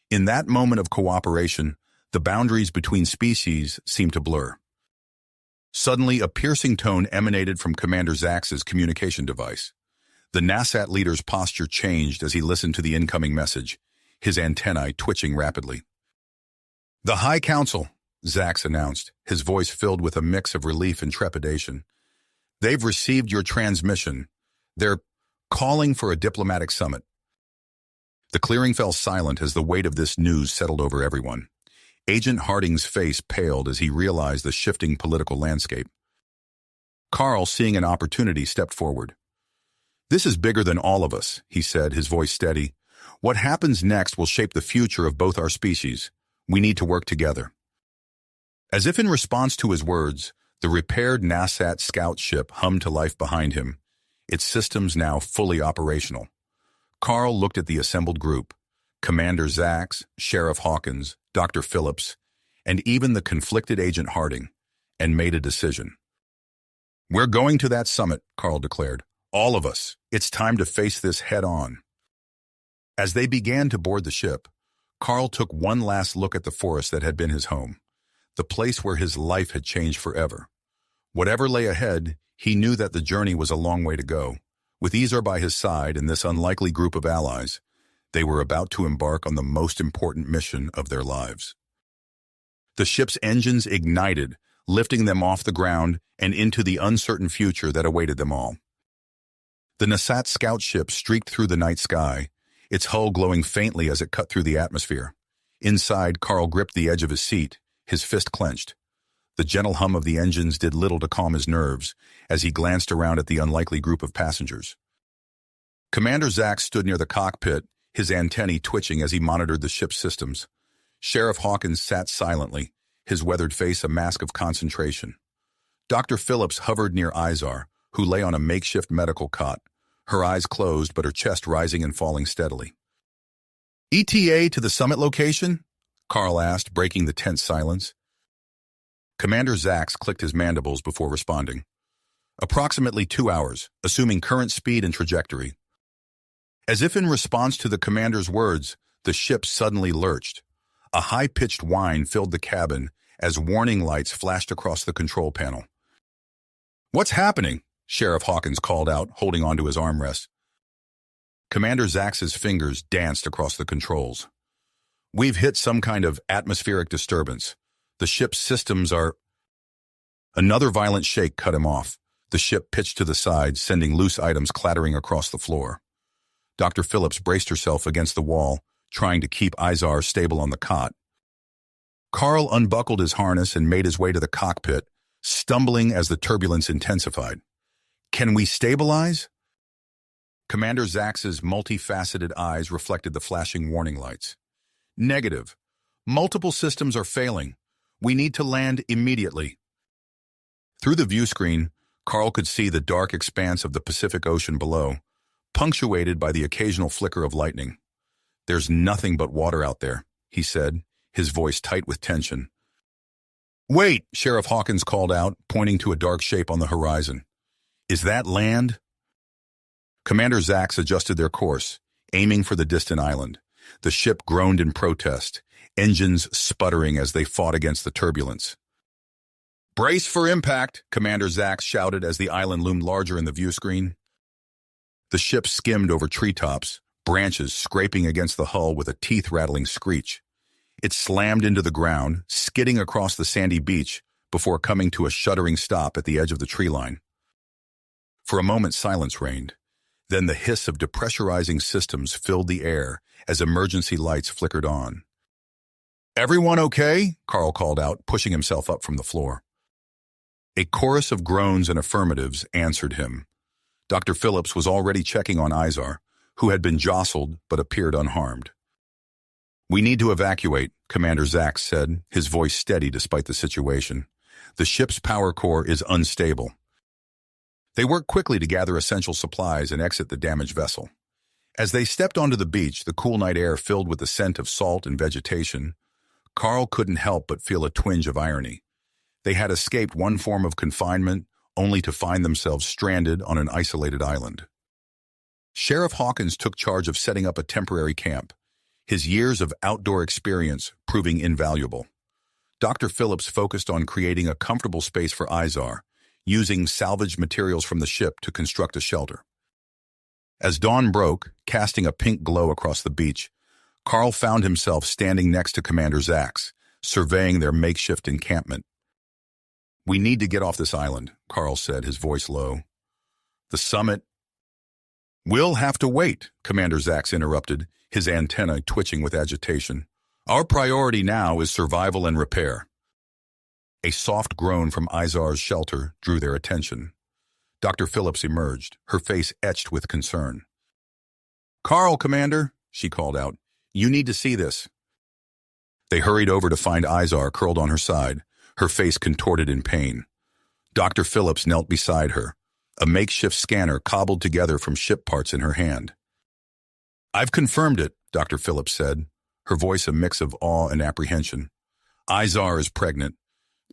In that moment of cooperation, the boundaries between species seemed to blur. Suddenly, a piercing tone emanated from Commander Zax's communication device. The Nasat leader's posture changed as he listened to the incoming message, his antennae twitching rapidly. "The High Council," Zax announced, his voice filled with a mix of relief and trepidation. "They've received your transmission. They're calling for a diplomatic summit." The clearing fell silent as the weight of this news settled over everyone. Agent Harding's face paled as he realized the shifting political landscape. Carl, seeing an opportunity, stepped forward. "This is bigger than all of us," he said, his voice steady. "What happens next will shape the future of both our species. We need to work together." As if in response to his words, the repaired Nasat scout ship hummed to life behind him, its systems now fully operational. Carl looked at the assembled group, Commander Zax, Sheriff Hawkins, Dr. Phillips, and even the conflicted Agent Harding, and made a decision. "We're going to that summit," Carl declared. "All of us. It's time to face this head-on." As they began to board the ship, Carl took one last look at the forest that had been his home. the place where his life had changed forever. Whatever lay ahead, he knew that the journey was a long way to go. With Izar by his side and this unlikely group of allies, they were about to embark on the most important mission of their lives. The ship's engines ignited, lifting them off the ground and into the uncertain future that awaited them all. The Nasat scout ship streaked through the night sky, its hull glowing faintly as it cut through the atmosphere. Inside, Carl gripped the edge of his seat, his fist clenched. The gentle hum of the engines did little to calm his nerves as he glanced around at the unlikely group of passengers. Commander Zack stood near the cockpit, his antennae twitching as he monitored the ship's systems. Sheriff Hawkins sat silently, his weathered face a mask of concentration. Dr. Phillips hovered near Izar, who lay on a makeshift medical cot, her eyes closed but her chest rising and falling steadily. "ETA to the summit location?" Carl asked, breaking the tense silence. Commander Zax clicked his mandibles before responding. "Approximately 2 hours, assuming current speed and trajectory." As if in response to the commander's words, the ship suddenly lurched. A high-pitched whine filled the cabin as warning lights flashed across the control panel. "What's happening?" Sheriff Hawkins called out, holding onto his armrest. Commander Zax's fingers danced across the controls. "We've hit some kind of atmospheric disturbance. The ship's systems are—" Another violent shake cut him off. The ship pitched to the side, sending loose items clattering across the floor. Dr. Phillips braced herself against the wall, trying to keep Izar stable on the cot. Carl unbuckled his harness and made his way to the cockpit, stumbling as the turbulence intensified. "Can we stabilize?" Commander Zax's multifaceted eyes reflected the flashing warning lights. "Negative. Multiple systems are failing. We need to land immediately." Through the view screen, Carl could see the dark expanse of the Pacific Ocean below, punctuated by the occasional flicker of lightning. "There's nothing but water out there," he said, his voice tight with tension. "Wait," Sheriff Hawkins called out, pointing to a dark shape on the horizon. "Is that land?" Commander Zax adjusted their course, aiming for the distant island. The ship groaned in protest, engines sputtering as they fought against the turbulence. "Brace for impact," Commander Zax shouted as the island loomed larger in the view screen. The ship skimmed over treetops, branches scraping against the hull with a teeth-rattling screech. It slammed into the ground, skidding across the sandy beach before coming to a shuddering stop at the edge of the tree line. For a moment, silence reigned. Then the hiss of depressurizing systems filled the air as emergency lights flickered on. "Everyone okay?" Carl called out, pushing himself up from the floor. A chorus of groans and affirmatives answered him. Dr. Phillips was already checking on Izar, who had been jostled but appeared unharmed. "We need to evacuate," Commander Zax said, his voice steady despite the situation. "The ship's power core is unstable." They worked quickly to gather essential supplies and exit the damaged vessel. As they stepped onto the beach, the cool night air filled with the scent of salt and vegetation, Carl couldn't help but feel a twinge of irony. They had escaped one form of confinement, only to find themselves stranded on an isolated island. Sheriff Hawkins took charge of setting up a temporary camp, his years of outdoor experience proving invaluable. Dr. Phillips focused on creating a comfortable space for Izar, using salvaged materials from the ship to construct a shelter. As dawn broke, casting a pink glow across the beach, Carl found himself standing next to Commander Zax, surveying their makeshift encampment. "We need to get off this island," Carl said, his voice low. "The summit—" "We'll have to wait," Commander Zax interrupted, his antennae twitching with agitation. "Our priority now is survival and repair." A soft groan from Izar's shelter drew their attention. Dr. Phillips emerged, her face etched with concern. "Carl, Commander," she called out, "you need to see this." They hurried over to find Izar curled on her side, her face contorted in pain. Dr. Phillips knelt beside her, a makeshift scanner cobbled together from ship parts in her hand. "I've confirmed it," Dr. Phillips said, her voice a mix of awe and apprehension. "Izar is pregnant,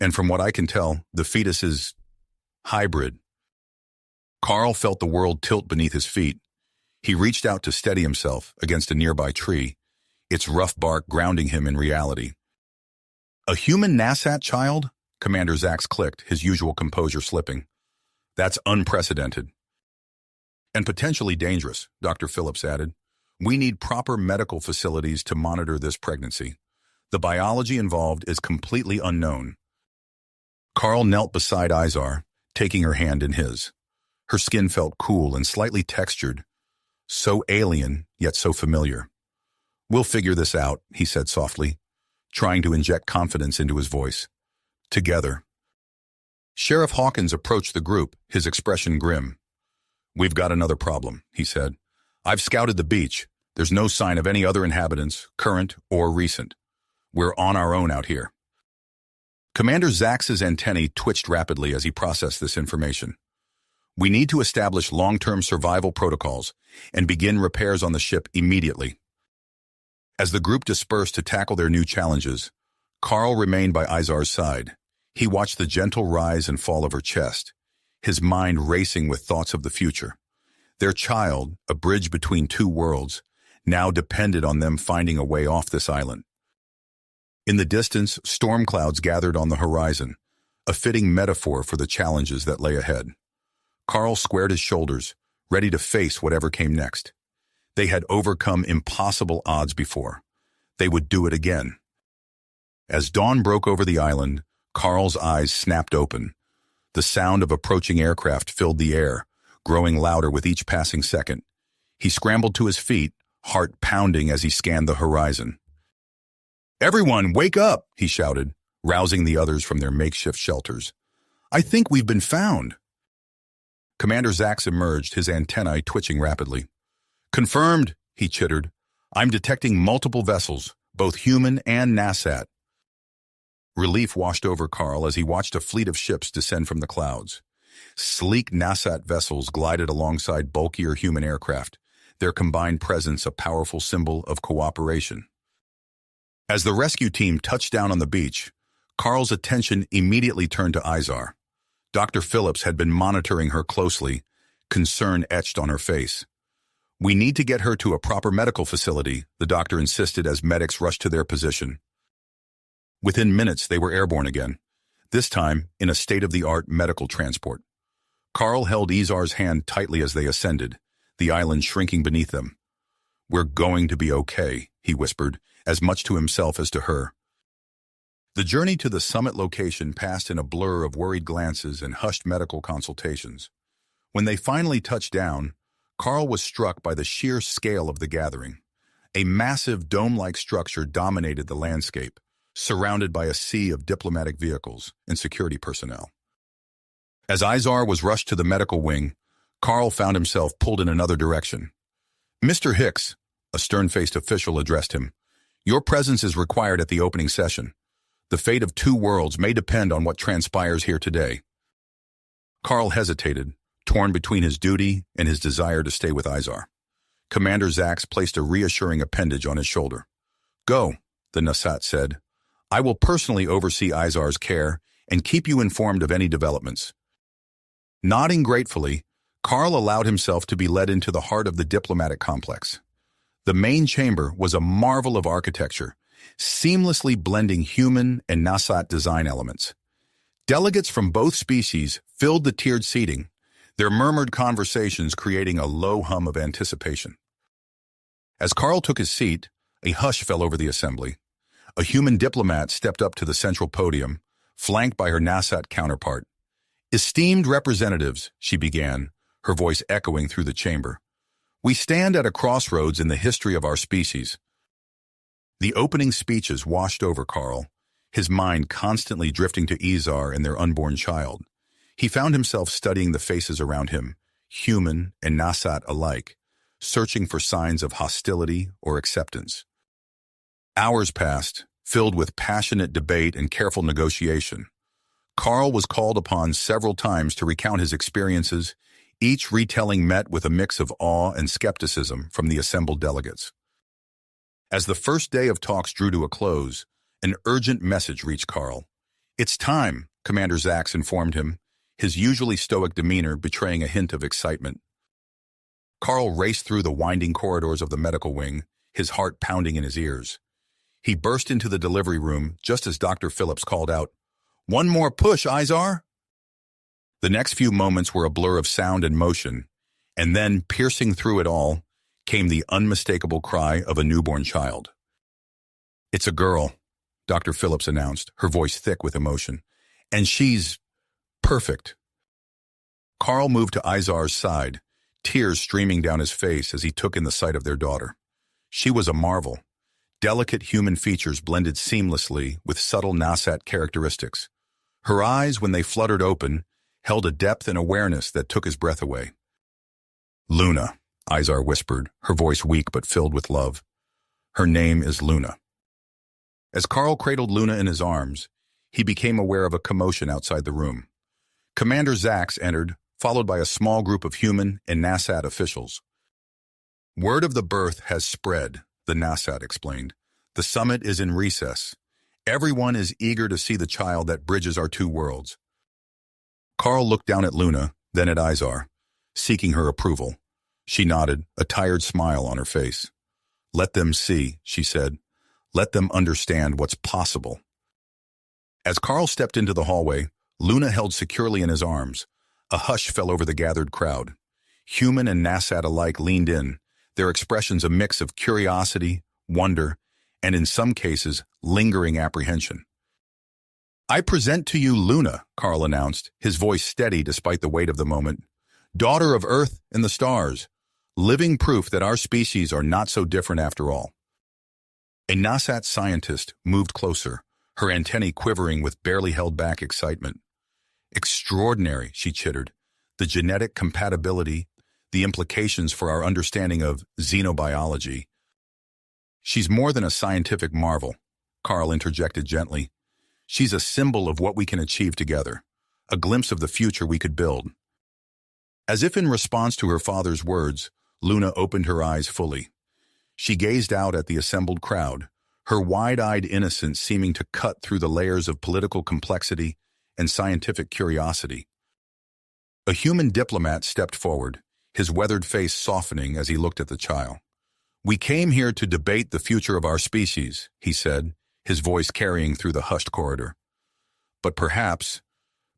and from what I can tell, the fetus is hybrid." Carl felt the world tilt beneath his feet. He reached out to steady himself against a nearby tree, its rough bark grounding him in reality. A human NASAT child? Commander Zax clicked, his usual composure slipping. That's unprecedented. And potentially dangerous, Dr. Phillips added. We need proper medical facilities to monitor this pregnancy. The biology involved is completely unknown. Carl knelt beside Izar, taking her hand in his. Her skin felt cool and slightly textured, so alien, yet so familiar. We'll figure this out, he said softly, trying to inject confidence into his voice. Together. Sheriff Hawkins approached the group, his expression grim. We've got another problem, he said. I've scouted the beach. There's no sign of any other inhabitants, current or recent. We're on our own out here. Commander Zax's antennae twitched rapidly as he processed this information. We need to establish long-term survival protocols and begin repairs on the ship immediately. As the group dispersed to tackle their new challenges, Carl remained by Izar's side. He watched the gentle rise and fall of her chest, his mind racing with thoughts of the future. Their child, a bridge between two worlds, now depended on them finding a way off this island. In the distance, storm clouds gathered on the horizon, a fitting metaphor for the challenges that lay ahead. Carl squared his shoulders, ready to face whatever came next. They had overcome impossible odds before. They would do it again. As dawn broke over the island, Carl's eyes snapped open. The sound of approaching aircraft filled the air, growing louder with each passing second. He scrambled to his feet, heart pounding as he scanned the horizon. Everyone, wake up, he shouted, rousing the others from their makeshift shelters. I think we've been found. Commander Zax emerged, his antennae twitching rapidly. Confirmed, he chittered. I'm detecting multiple vessels, both human and NASAT. Relief washed over Carl as he watched a fleet of ships descend from the clouds. Sleek NASAT vessels glided alongside bulkier human aircraft, their combined presence a powerful symbol of cooperation. As the rescue team touched down on the beach, Carl's attention immediately turned to Izar. Dr. Phillips had been monitoring her closely, concern etched on her face. We need to get her to a proper medical facility, the doctor insisted as medics rushed to their position. Within minutes, they were airborne again, this time in a state-of-the-art medical transport. Carl held Izar's hand tightly as they ascended, the island shrinking beneath them. We're going to be okay, he whispered, as much to himself as to her. The journey to the summit location passed in a blur of worried glances and hushed medical consultations. When they finally touched down, Carl was struck by the sheer scale of the gathering. A massive dome-like structure dominated the landscape, surrounded by a sea of diplomatic vehicles and security personnel. As Izar was rushed to the medical wing, Carl found himself pulled in another direction. Mr. Hicks, a stern-faced official addressed him, your presence is required at the opening session. The fate of two worlds may depend on what transpires here today. Carl hesitated, torn between his duty and his desire to stay with Izar. Commander Zax placed a reassuring appendage on his shoulder. Go, the NASAT said. I will personally oversee Izar's care and keep you informed of any developments. Nodding gratefully, Carl allowed himself to be led into the heart of the diplomatic complex. The main chamber was a marvel of architecture, seamlessly blending human and NASAT design elements. Delegates from both species filled the tiered seating, their murmured conversations creating a low hum of anticipation. As Carl took his seat, a hush fell over the assembly. A human diplomat stepped up to the central podium, flanked by her NASAT counterpart. Esteemed representatives, she began, her voice echoing through the chamber. We stand at a crossroads in the history of our species. The opening speeches washed over Carl, his mind constantly drifting to Izar and their unborn child. He found himself studying the faces around him, human and NASAT alike, searching for signs of hostility or acceptance. Hours passed, filled with passionate debate and careful negotiation. Carl was called upon several times to recount his experiences, each retelling met with a mix of awe and skepticism from the assembled delegates. As the first day of talks drew to a close, an urgent message reached Carl. It's time, Commander Zax informed him, his usually stoic demeanor betraying a hint of excitement. Carl raced through the winding corridors of the medical wing, his heart pounding in his ears. He burst into the delivery room just as Dr. Phillips called out, "One more push, Izar!" The next few moments were a blur of sound and motion, and then, piercing through it all, came the unmistakable cry of a newborn child. "It's a girl," Dr. Phillips announced, her voice thick with emotion. "And she's perfect." Carl moved to Izar's side, tears streaming down his face as he took in the sight of their daughter. She was a marvel. Delicate human features blended seamlessly with subtle Nasat characteristics. Her eyes, when they fluttered open, held a depth and awareness that took his breath away. "Luna," Izar whispered, her voice weak but filled with love. "Her name is Luna." As Carl cradled Luna in his arms, he became aware of a commotion outside the room. Commander Zax entered, followed by a small group of human and Nasat officials. "Word of the birth has spread," the Nasat explained. "The summit is in recess. Everyone is eager to see the child that bridges our two worlds." Carl looked down at Luna, then at Izar, seeking her approval. She nodded, a tired smile on her face. "Let them see," she said. "Let them understand what's possible." As Carl stepped into the hallway, Luna held securely in his arms. A hush fell over the gathered crowd. Human and Nasat alike leaned in, their expressions a mix of curiosity, wonder, and in some cases, lingering apprehension. "I present to you Luna," Carl announced, his voice steady despite the weight of the moment. "Daughter of Earth and the stars, living proof that our species are not so different after all." A Nasat scientist moved closer, her antennae quivering with barely held back excitement. "Extraordinary," she chittered. "The genetic compatibility, the implications for our understanding of xenobiology." "She's more than a scientific marvel," Carl interjected gently. "She's a symbol of what we can achieve together, a glimpse of the future we could build." As if in response to her father's words, Luna opened her eyes fully. She gazed out at the assembled crowd, her wide-eyed innocence seeming to cut through the layers of political complexity and scientific curiosity. A human diplomat stepped forward, his weathered face softening as he looked at the child. "We came here to debate the future of our species," he said, his voice carrying through the hushed corridor. "But perhaps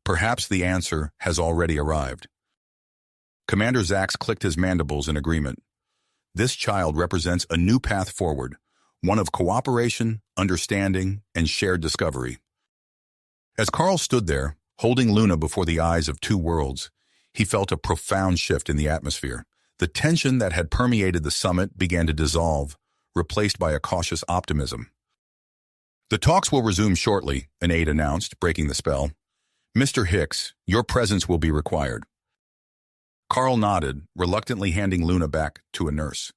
the answer has already arrived." Commander Zax clicked his mandibles in agreement. This child represents a new path forward, one of cooperation, understanding, and shared discovery. As Carl stood there, holding Luna before the eyes of two worlds, he felt a profound shift in the atmosphere. The tension that had permeated the summit began to dissolve, replaced by a cautious optimism. "The talks will resume shortly," an aide announced, breaking the spell. "Mr. Hicks, your presence will be required." Carl nodded, reluctantly handing Luna back to a nurse.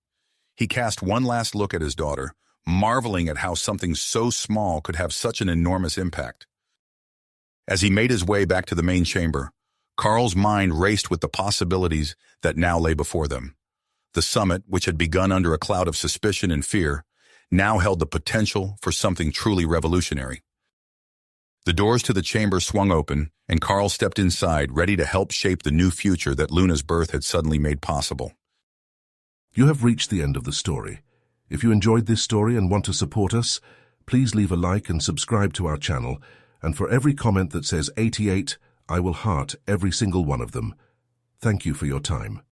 He cast one last look at his daughter, marveling at how something so small could have such an enormous impact. As he made his way back to the main chamber, Carl's mind raced with the possibilities that now lay before them. The summit, which had begun under a cloud of suspicion and fear, now held the potential for something truly revolutionary. The doors to the chamber swung open, and Carl stepped inside, ready to help shape the new future that Luna's birth had suddenly made possible. You have reached the end of the story. If you enjoyed this story and want to support us, please leave a like and subscribe to our channel, and for every comment that says 88, I will heart every single one of them. Thank you for your time.